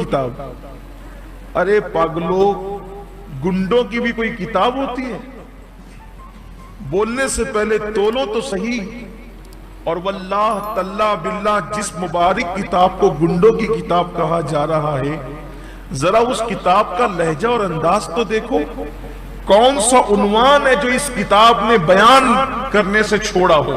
किताब। अरे पागलो, गुंडों की भी कोई किताब होती है? बोलने से पहले तोलो तो सही। और वल्लाह तल्ला बिल्लाह, जिस मुबारक किताब को गुंडों की किताब कहा जा रहा है, जरा उस किताब का लहजा और अंदाज तो देखो। कौन सा उन्वान है जो इस किताब ने बयान करने से छोड़ा हो?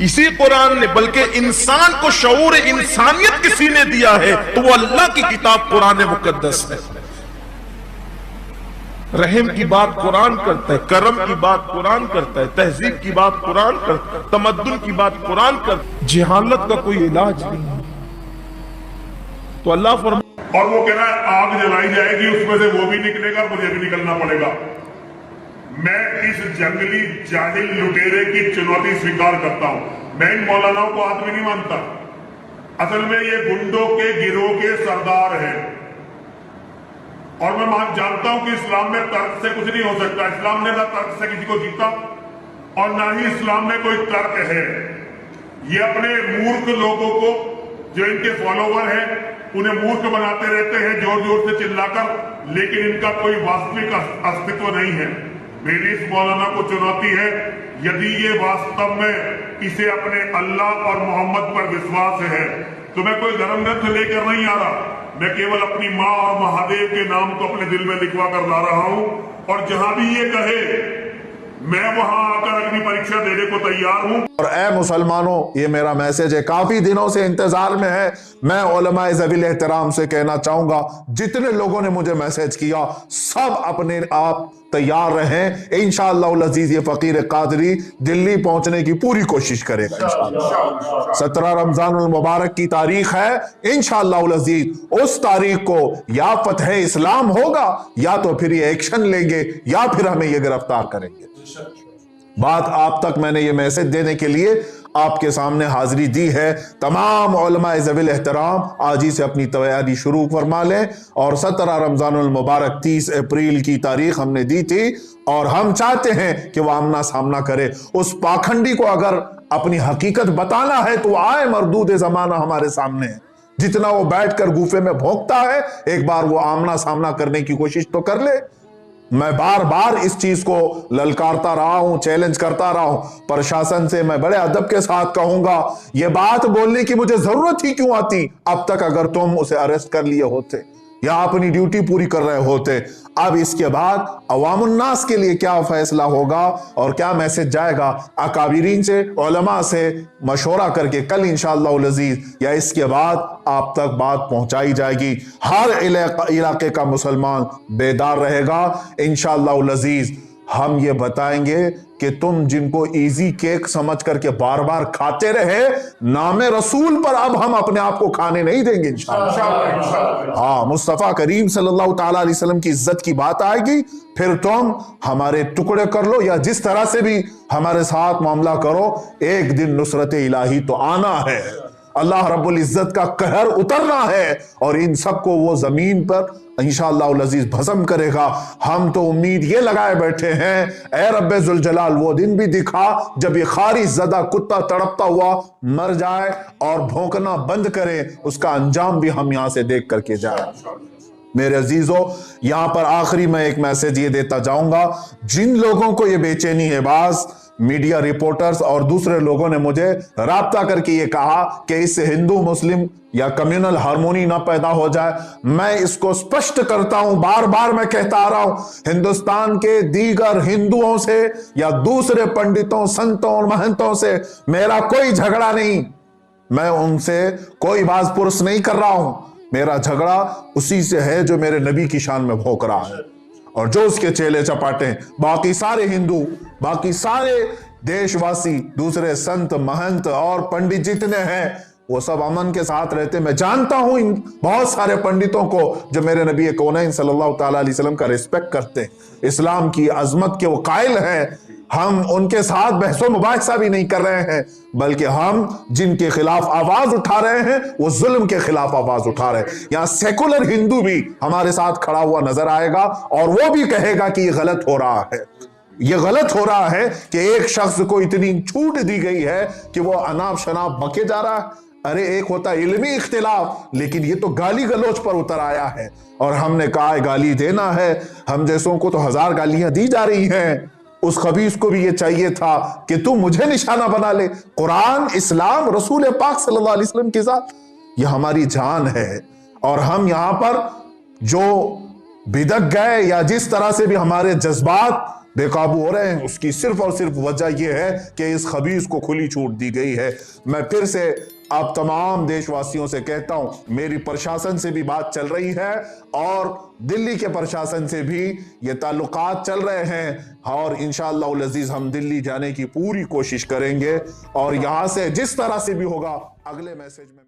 इसी कुरान ने, बल्कि इंसान को शऊर इंसानियत किसी ने दिया है तो वो अल्लाह की किताब कुरान मुकद्दस है। रहम की बात कुरान करता है, करम की बात कुरान करता है, तहजीब की बात कुरान करता है, तमद्दुन की बात कुरान करता है। जहालत का कोई इलाज नहीं है। तो अल्लाह फरमा, और वो कह रहा है आग जलाई जाएगी, उसमें से वो भी निकलेगा, मुझे भी निकलना पड़ेगा। मैं इस जंगली जाहिल लुटेरे की चुनौती स्वीकार करता हूं। मैं इन मौलानाओं को आदमी नहीं मानता। असल में ये गुंडों के गिरोह के सरदार हैं। और मैं जानता हूं कि इस्लाम में तर्क से कुछ नहीं हो सकता। इस्लाम ने ना तर्क से किसी को जीता और ना ही इस्लाम में कोई तर्क है। ये अपने मूर्ख लोगों को, जो इनके फॉलोवर हैं, उन्हें मूर्ख बनाते रहते हैं जोर जोर से चिल्लाकर, लेकिन इनका कोई वास्तविक अस्तित्व नहीं है। मेरी इस मौलाना को चुनौती है, यदि ये वास्तव में इसे अपने अल्लाह और मोहम्मद पर विश्वास है तो मैं कोई धर्म ग्रंथ लेकर नहीं आ रहा। मैं केवल अपनी माँ और महादेव के नाम को अपने दिल में लिखवा कर ला रहा हूं। और जहां भी ये कहे, मैं वहां आकर अग्नि परीक्षा देने को तैयार हूं। और ए मुसलमानों, ये मेरा मैसेज है, काफी दिनों से इंतजार में है। मैं उलमाए ज़वील एहतराम से कहना चाहूंगा, जितने लोगों ने मुझे मैसेज किया, सब अपने आप तैयार रहें। इंशाअल्लाह अज़ीज ये फकीर कादरी दिल्ली पहुंचने की पूरी कोशिश करेगा। इंशाअल्लाह 17 रमजानुल मुबारक की तारीख है। इंशाअल्लाह अज़ीज उस तारीख को या फतह इस्लाम होगा, या तो फिर ये एक्शन लेंगे, या फिर हमें ये गिरफ्तार करेंगे। बात आप तक मैंने ये मैसेज देने के लिए आपके सामने हाजिरी दी है। तमाम उलमाए ज़वील एहतराम आज ही से अपनी तैयारी शुरू फरमा लें। और 17 रमजानुल मुबारक 30 अप्रैल की तारीख हमने दी थी, और हम चाहते हैं कि वह आमना सामना करे। उस पाखंडी को अगर अपनी हकीकत बताना है तो आए, मरदूद जमाना हमारे सामने है। जितना वो बैठकर गुफे में भोंकता है, एक बार वो आमना सामना करने की कोशिश तो कर ले। मैं बार बार इस चीज को ललकारता रहा हूं, चैलेंज करता रहा हूं। प्रशासन से मैं बड़े अदब के साथ कहूंगा, यह बात बोलने की मुझे जरूरत ही क्यों आती अब तक, अगर तुम उसे अरेस्ट कर लिए होते या अपनी ड्यूटी पूरी कर रहे होते। अब इसके बाद अवामुन्नास के लिए क्या फैसला होगा और क्या मैसेज जाएगा, अकाबिरीन से, उलमा से मशवरा करके कल इंशाअल्लाह अज़ीज या इसके बाद आप तक बात पहुंचाई जाएगी। हर इलाके का मुसलमान बेदार रहेगा। इंशाअल्लाह अज़ीज हम ये बताएंगे कि तुम जिनको इजी केक समझ करके बार बार खाते रहे, नामे रसूल पर अब हम अपने आप को खाने नहीं देंगे इंशाअल्लाह। हाँ, मुस्तफा करीम सल्लल्लाहु ताला अलैहि वसल्लम की इज्जत की बात आएगी, फिर तुम हमारे टुकड़े कर लो या जिस तरह से भी हमारे साथ मामला करो, एक दिन नुसरत इलाही तो आना है। अल्लाह रब्बुल इज्जत का कहर उतरना है और इन सबको वो जमीन पर इंशाअल्लाह अज़ीज भस्म करेगा। हम तो उम्मीद ये लगाए बैठे हैं, ऐ रब्बे जुल जलाल वो दिन भी दिखा जब ये खारिज ज़दा कुत्ता तड़पता हुआ मर जाए और भौंकना बंद करे, उसका अंजाम भी हम यहां से देख करके जाए। मेरे अजीजों, यहां पर आखिरी मैं एक मैसेज ये देता जाऊंगा, जिन लोगों को ये बेचैनी है, बाज मीडिया रिपोर्टर्स और दूसरे लोगों ने मुझे राब्ता करके ये कहा कि इससे हिंदू मुस्लिम या कम्युनल हार्मोनी ना पैदा हो जाए। मैं इसको स्पष्ट करता हूं, बार बार मैं कहता आ रहा हूं, हिंदुस्तान के दीगर हिंदुओं से या दूसरे पंडितों, संतों और महंतों से मेरा कोई झगड़ा नहीं। मैं उनसे कोई बाज पुरुष नहीं कर रहा हूं। मेरा झगड़ा उसी से है जो मेरे नबी की शान में भोंक रहा है और जो उसके चेले चपाटे। बाकी सारे हिंदू, बाकी सारे देशवासी, दूसरे संत महंत और पंडित जितने हैं, वो सब अमन के साथ रहते। मैं जानता हूं इन बहुत सारे पंडितों को जो मेरे नबी कौनैन सल्लल्लाहु ताला अलैहि वसल्लम का रिस्पेक्ट करते हैं, इस्लाम की अजमत के वो कायल हैं। हम उनके साथ बहसो मुबाहिसा भी नहीं कर रहे हैं, बल्कि हम जिनके खिलाफ आवाज उठा रहे हैं वो जुल्म के खिलाफ आवाज उठा रहे हैं। यहाँ सेकुलर हिंदू भी हमारे साथ खड़ा हुआ नजर आएगा और वो भी कहेगा कि ये गलत हो रहा है। ये गलत हो रहा है कि एक शख्स को इतनी छूट दी गई है कि वो अनाप शनाप बके जा रहा है। ارے ایک ہوتا علمی اختلاف، لیکن یہ تو گالی گلوچ پر اتر آیا ہے، اور ہم نے کہا گالی دینا ہے، ہم جیسوں کو تو 1000 گالیاں دی جا رہی ہیں، اس خبیث کو بھی یہ چاہیے تھا کہ تو مجھے نشانہ بنا لے۔ قرآن، اسلام، رسول پاک صلی اللہ علیہ وسلم کے ساتھ یہ ہماری جان ہے، اور ہم یہاں پر جو بدک گئے یا جس طرح سے بھی ہمارے جذبات بے قابو ہو رہے ہیں، اس کی صرف اور صرف وجہ یہ ہے کہ اس خبیث کو کھلی چھوٹ دی گئی ہے۔ میں پھر سے آپ تمام دیش واسیوں سے کہتا ہوں، میری پرشاسن سے بھی بات چل رہی ہے اور دلی کے پرشاسن سے بھی یہ تعلقات چل رہے ہیں، اور انشاءاللہ العزیز ہم دلی جانے کی پوری کوشش کریں گے، اور یہاں سے جس طرح سے بھی ہوگا اگلے میسج میں